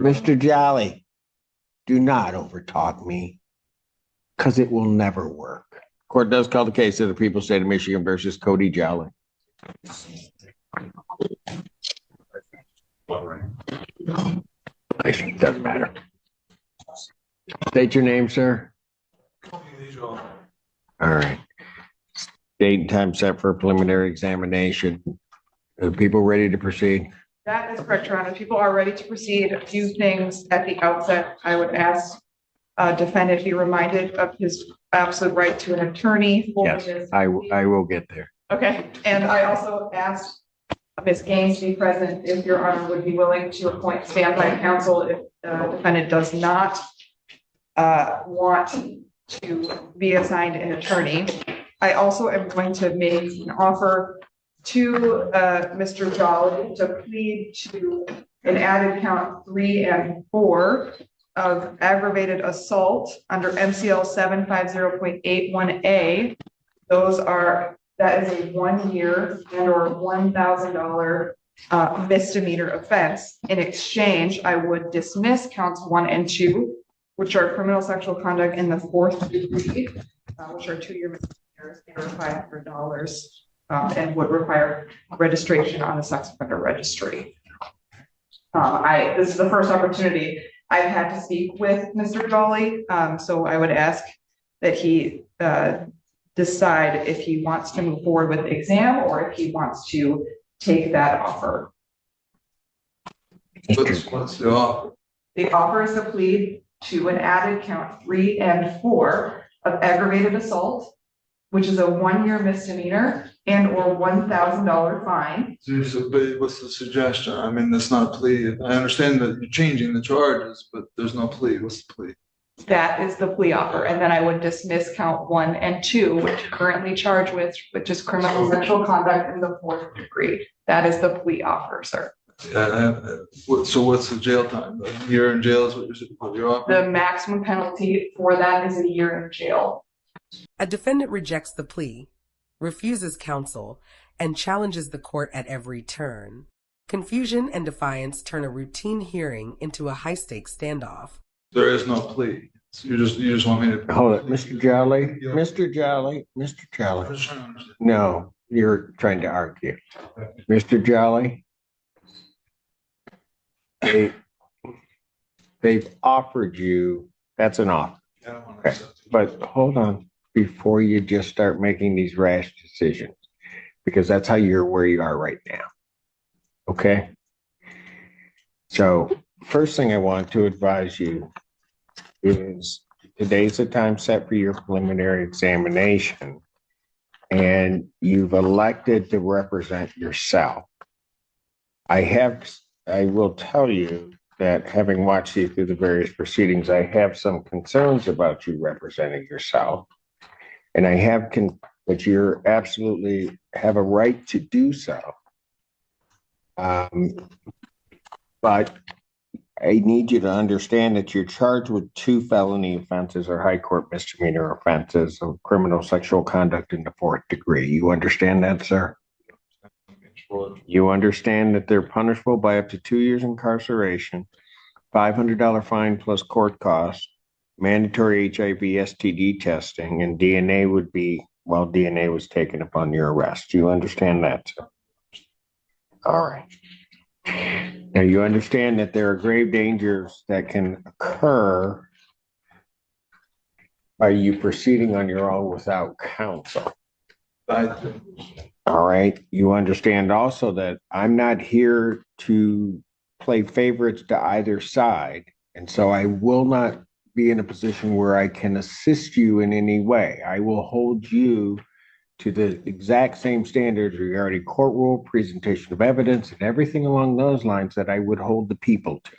Mr. Jolly, do not overtalk me, because it will never work. Court does call the case of the People's State of Michigan versus Cody Jolly. Doesn't matter. State your name, sir. All right. Date and time set for a preliminary examination. Are people ready to proceed? That is correct, Your Honor. People are ready to proceed. A few things at the outset. I would ask defendant be reminded of his absolute right to an attorney. Yes, I will get there. Okay. And I also asked Ms. Gaines to be present if Your Honor would be willing to appoint standby counsel if the defendant does not want to be assigned an attorney. I also am going to make an offer to Mr. Jolly to plead to an added count 3 and 4 of aggravated assault under MCL 750.81A. That is a 1 year and or $1,000 misdemeanor offense. In exchange, I would dismiss counts 1 and 2, which are criminal sexual conduct in the 4th degree, which are 2 year misdemeanors and are $500. And would require registration on the sex offender registry. This is the first opportunity I've had to speak with Mr. Jolly, so I would ask that he decide if he wants to move forward with the exam or if he wants to take that offer. What's the offer? The offer is to plead to an added count 3 and 4 of aggravated assault, which is a 1 year misdemeanor and or $1,000 fine. But what's the suggestion? I mean, that's not a plea. I understand that you're changing the charges, but there's no plea. What's the plea? That is the plea offer. And then I would dismiss count 1 and 2, which are currently charged with, which is criminal sexual conduct in the 4th degree. That is the plea offer, sir. So what's the jail time? A year in jail is what you're offering? The maximum penalty for that is a year in jail. A defendant rejects the plea, refuses counsel, and challenges the court at every turn. Confusion and defiance turn a routine hearing into a high-stakes standoff. There is no plea. So you just want me to hold it, Mr. Jolly, Mr. Jolly, Mr. Jolly. No, you're trying to argue. Mr. Jolly, they've offered you, that's an offer. Okay. But hold on before you just start making these rash decisions, because that's how you're where you are right now. Okay. So first thing I want to advise you is today's the time set for your preliminary examination, and you've elected to represent yourself. I will tell you that having watched you through the various proceedings, I have some concerns about you representing yourself. And I have, but you're absolutely have a right to do so. But I need you to understand that you're charged with 2 felony offenses or high court misdemeanor offenses of criminal sexual conduct in the 4th degree. You understand that, sir? You understand that they're punishable by up to 2 years incarceration, $500 fine plus court costs, mandatory HIV STD testing, and DNA would be, well, DNA was taken upon your arrest. Do you understand that, sir? All right. Now you understand that there are grave dangers that can occur by you proceeding on your own without counsel. All right. You understand also that I'm not here to play favorites to either side. And so I will not be in a position where I can assist you in any way. I will hold you to the exact same standards regarding court rule, presentation of evidence, and everything along those lines that I would hold the people to.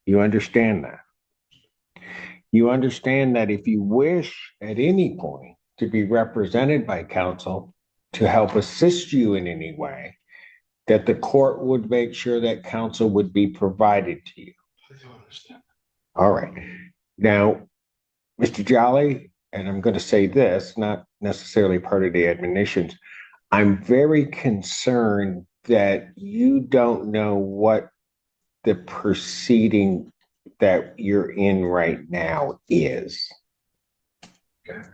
You understand that? You understand that if you wish at any point to be represented by counsel to help assist you in any way, that the court would make sure that counsel would be provided to you. I do understand. All right. Now, Mr. Jolly, and I'm going to say this, not necessarily part of the admonitions, I'm very concerned that you don't know what the proceeding that you're in right now is?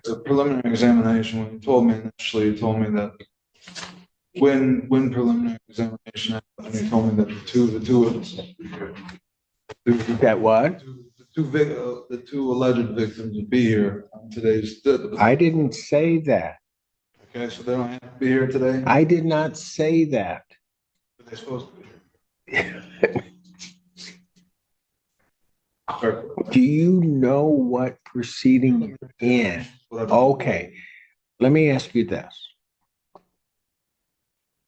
The preliminary examination, when you told me initially, you told me that when preliminary examination happened, you told me that the two alleged victims would be here on today's. I didn't say that. Okay, so they don't have to be here today? I did not say that. But they're supposed to be here. Do you know what proceeding you're in? Okay, let me ask you this.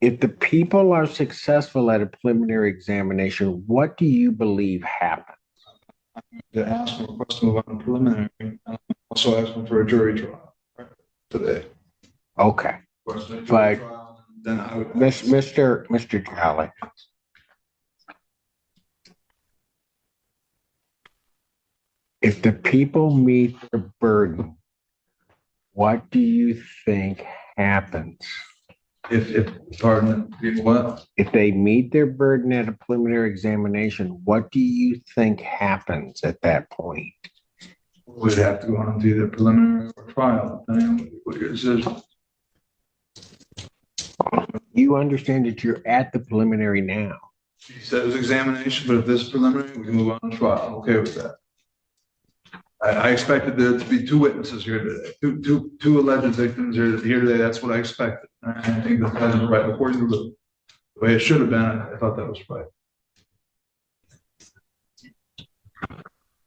If the people are successful at a preliminary examination, what do you believe happens? To ask them a question about preliminary, and I'm also asking for a jury trial today. Okay, but then I would Mr. Jolly. If the people meet the burden, what do you think happens? Pardon, what? If they meet their burden at a preliminary examination, what do you think happens at that point? We'd have to go on to either preliminary or trial, depending on what your decision. You understand that you're at the preliminary now. She said it was examination, but if this is preliminary, we can move on to trial. I'm okay with that. I expected there to be two witnesses here today, two alleged victims here today. That's what I expected. I think that was right according to the way it should have been. I thought that was right.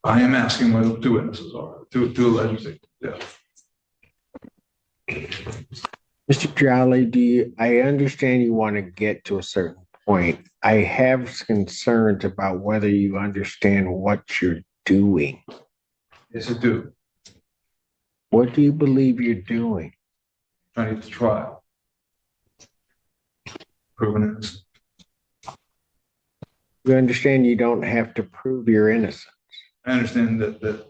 I am asking where the two witnesses are, two alleged victims. Yeah. Mr. Jolly, I understand you want to get to a certain point. I have concerns about whether you understand what you're doing. Yes, I do. What do you believe you're doing? Trying to get to trial. Proven innocent. You understand you don't have to prove your innocence. I understand that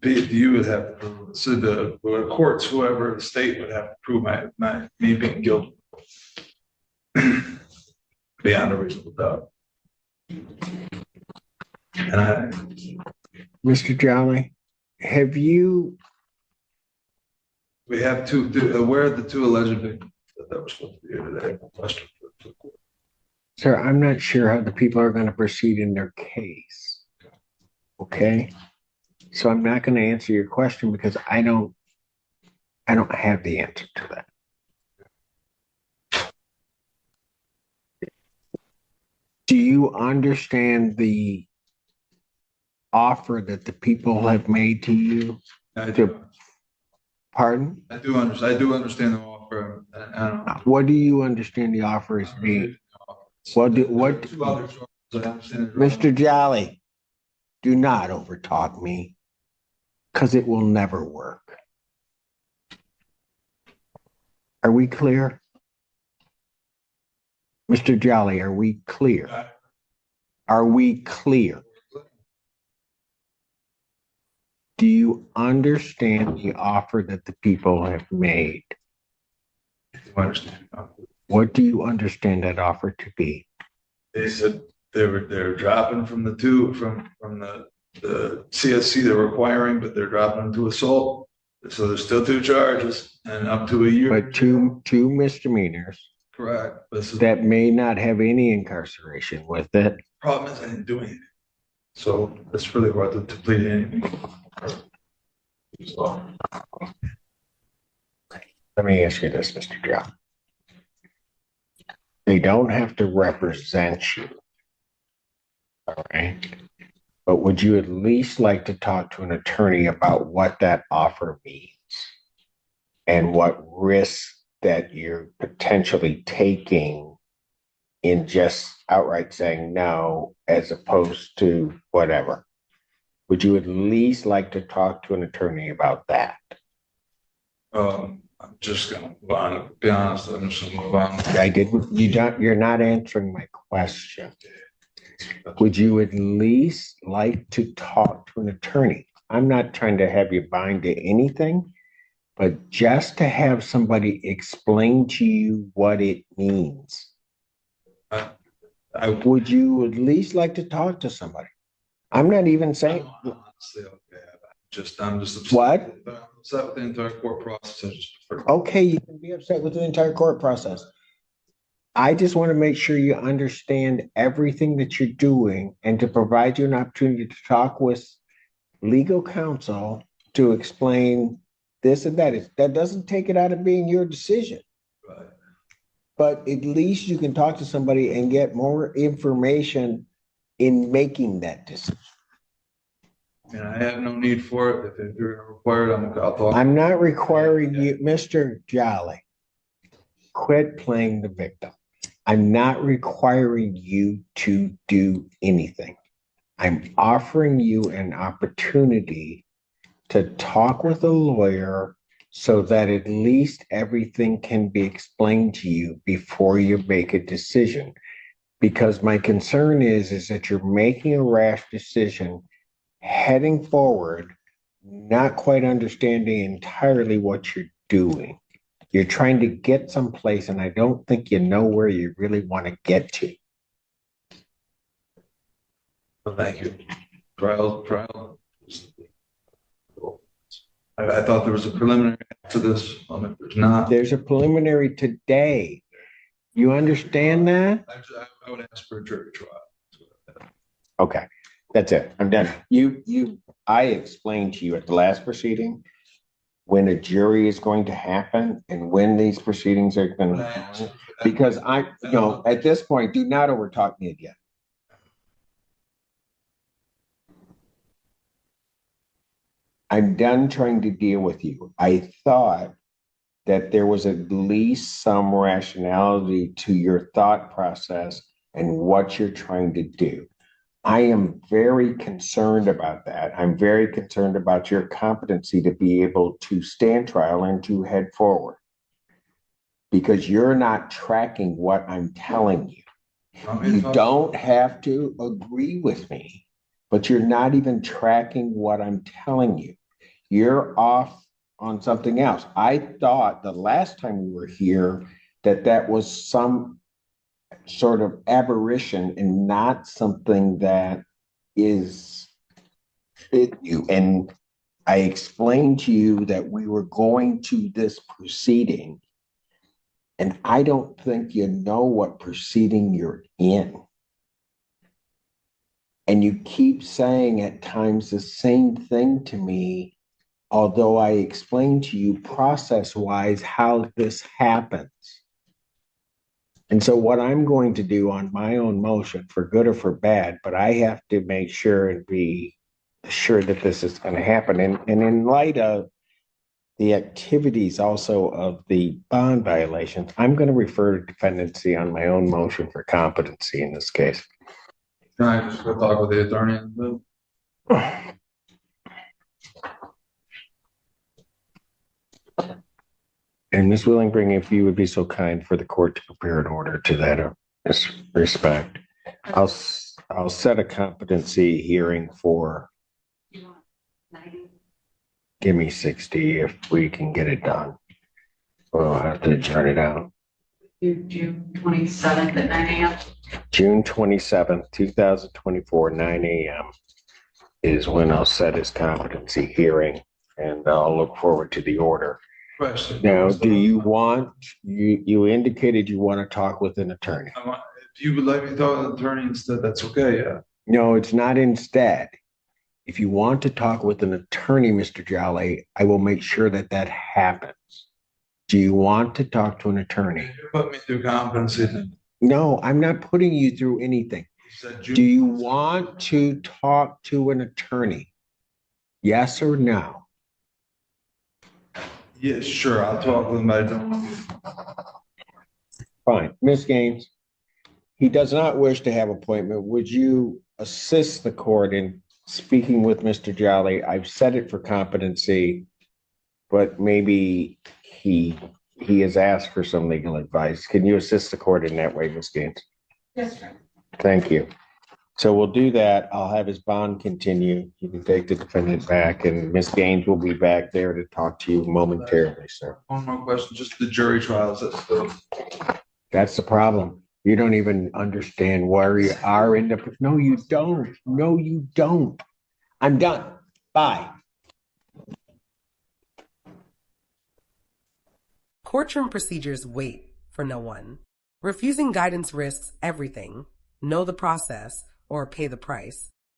you would have to prove it. So the courts, whoever the state would have to prove me being guilty beyond a reasonable doubt. And Mr. Jolly, we have where are the two alleged victims that were supposed to be here today? Sir, I'm not sure how the people are going to proceed in their case. Okay? So I'm not going to answer your question because I don't have the answer to that. Do you understand the offer that the people have made to you? Pardon? I do understand the offer. What do you understand the offer is being? Mr. Jolly, do not overtalk me because it will never work. Are we clear? Mr. Jolly, are we clear? Are we clear? Do you understand the offer that the people have made? What do you understand that offer to be? They said they're dropping from the CSC they're requiring, but they're dropping them to assault. So there's still two charges and up to a year. But two misdemeanors. Correct. That may not have any incarceration with it. Problem is I didn't do anything. So that's really hard to plead anything. So. Let me ask you this, Mr. John. They don't have to represent you. All right. But would you at least like to talk to an attorney about what that offer means and what risks that you're potentially taking in just outright saying no, as opposed to whatever? Would you at least like to talk to an attorney about that? I'm just gonna move on. To be honest, I'm just gonna move on. You're not answering my question. Would you at least like to talk to an attorney? I'm not trying to have you bind to anything, but just to have somebody explain to you what it means. I Would you at least like to talk to somebody? I'm not even saying, I'm honestly okay. I'm just upset. What? I'm upset with the entire court process. I just prefer- okay, you can be upset with the entire court process. I just want to make sure you understand everything that you're doing and to provide you an opportunity to talk with legal counsel to explain this and that. That doesn't take it out of being your decision. Right. But at least you can talk to somebody and get more information in making that decision. And I have no need for it. If you're required, I'll talk. I'm not requiring you, Mr. Jolly, quit playing the victim. I'm not requiring you to do anything. I'm offering you an opportunity to talk with a lawyer so that at least everything can be explained to you before you make a decision. Because my concern is that you're making a rash decision heading forward, not quite understanding entirely what you're doing. You're trying to get someplace, and I don't think you know where you really want to get to. Well, thank you. Trial. I thought there was a preliminary to this. There's not. There's a preliminary today. You understand that? I would ask for a jury trial. Okay, that's it. I'm done. I explained to you at the last proceeding when a jury is going to happen and when these proceedings are going to happen. Because at this point, do not overtalk me again. I'm done trying to deal with you. I thought that there was at least some rationality to your thought process and what you're trying to do. I am very concerned about that. I'm very concerned about your competency to be able to stand trial and to head forward. Because you're not tracking what I'm telling you. You don't have to agree with me, but you're not even tracking what I'm telling you. You're off on something else. I thought the last time we were here that was some sort of aberration and not something that is fit you. And I explained to you that we were going to this proceeding, and I don't think you know what proceeding you're in. And you keep saying at times the same thing to me, although I explained to you process-wise how this happens. And so what I'm going to do on my own motion, for good or for bad, but I have to make sure and be sure that this is going to happen. And in light of the activities also of the bond violations, I'm going to refer to dependency on my own motion for competency in this case. Can I just go talk with the attorney? And Ms. Willingbring, if you would be so kind for the court to prepare an order to that respect, I'll set a competency hearing for. Give me 60 if we can get it done. We'll have to turn it out. June 27th at 9 a.m. June 27th, 2024, 9 a.m. is when I'll set his competency hearing, and I'll look forward to the order. Question. Now, do you want, you indicated you want to talk with an attorney. If you would like me to talk to an attorney instead, that's okay, yeah. No, it's not instead. If you want to talk with an attorney, Mr. Jolly, I will make sure that that happens. Do you want to talk to an attorney? You put me through competency then. No, I'm not putting you through anything. Do you want to talk to an attorney? Yes or no? Yeah, sure, I'll talk with him, but I don't. Fine. Ms. Gaines, he does not wish to have appointment. Would you assist the court in speaking with Mr. Jolly? I've set it for competency, but maybe he has asked for some legal advice. Can you assist the court in that way, Ms. Gaines? Yes, sir. Thank you. So we'll do that. I'll have his bond continue. You can take the defendant back, and Ms. Gaines will be back there to talk to you momentarily, sir. One more question, just the jury trials. That's the problem. You don't even understand where you are in the, no, you don't. No, you don't. I'm done. Bye. Courtroom procedures wait for no one. Refusing guidance risks everything. Know the process or pay the price.